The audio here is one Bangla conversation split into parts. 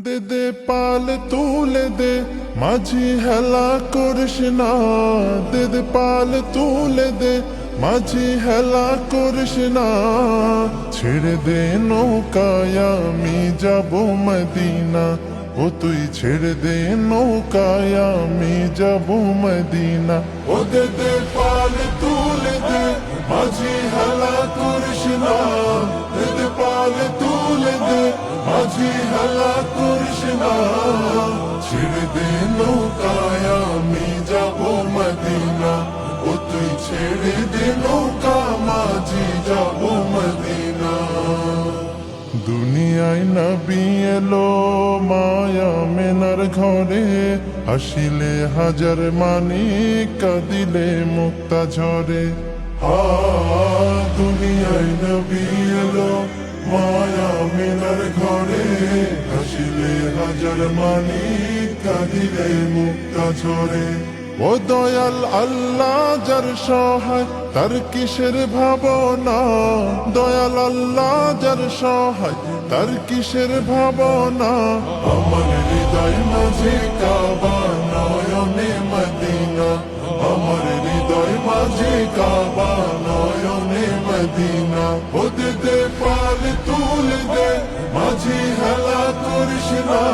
দে দে পাল তুলে দে মাঝি হেলা করিস না, দে দে পাল তুলে দে মাঝি হেলা করিস না। ছেড়ে দে নৌকায় আমি যাব মদিনা, ও তুই ছেড়ে দে নৌকায় আমি যাব মদিনা। ও দে দে পাল তুলে দে মাঝি হেলা করিস না, দে দে পাল তুলে দে মাঝি হেলা করিস না। ছেড়ে দে নৌকায় আমি যাব মদিনা, ও তুই ছেড়ে দে নৌকা মাঝি যাব মদিনা। দুনিয়ায় নবী এলো মায়া মেনার ঘরে, হাসিলে হাজার মানিক কাঁদিলে মুক্তা ঝরে। দুনিয়ায় নবী এলো মায়া মেনার ঘরে, হাসিলে হাজার মানিক কাঁদিলে মুক্তা ঝরে। ও দয়াল আল্লাহ যার সহায় তার কিসের ভাবনা, দয়াল আল্লাহ যার সহায় তার কিসের ভাবনা। আমার হৃদয় মাঝে কাবা নয়নে মদিনা, আমার হৃদয় মাঝে কাবা নয়নে মদিনা। ও দে দে পাল তুলে দে মাঝি হেলা করিস না,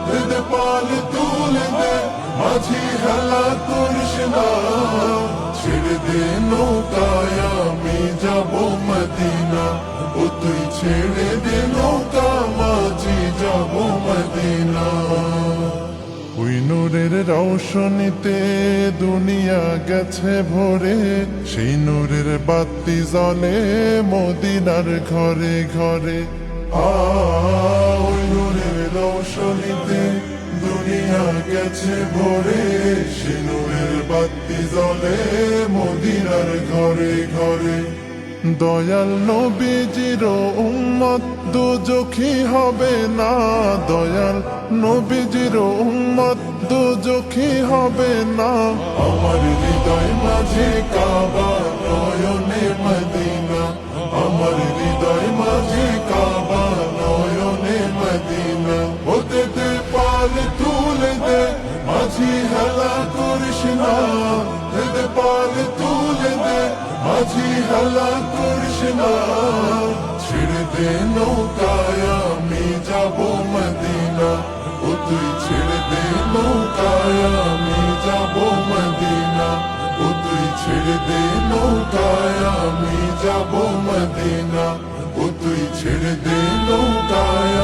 দে দে পাল তুলে দে মাঝি হেলা করিস না। ছেড়ে দে নৌকায় আমি যাব মদিনা, ও তুই ছেড়ে দে নৌকা মাঝি যাব মদিনা। ওই নূরের রৌশনীতে দুনিয়া গেছে ভরে, সেই নূরের বাতি জ্বলে মদিনার ঘরে ঘরে। ওই নূরের রৌশনীতে দুনিয়া গেছে ভরে, সেই নূরের বাতি জ্বলে মদিনার ঘরে ঘরে। দয়াল নবীজির উম্মত দুজখী হবে না, দয়াল নবীজির উম্মত দুজখী হবে না। আমার হৃদয় মাঝে কাবা নয়নে মদিনা, আমার হৃদয় মাঝে কাবা নয়নে মদিনা। ও দে দে পাল তুলে দে মাঝি হেলা করিস না, দে দে পাল তুলে দে মাঝি হেলা করিস না। ছেড়ে দে নৌকায় আমি যাব মদিনা, ও তুই ছেড়ে দে নৌকায় আমি যাব মদিনা, ও তুই ছেড়ে দে নৌকায় আমি যাব মদিনা, ও তুই ছেড়ে দে নৌকায়।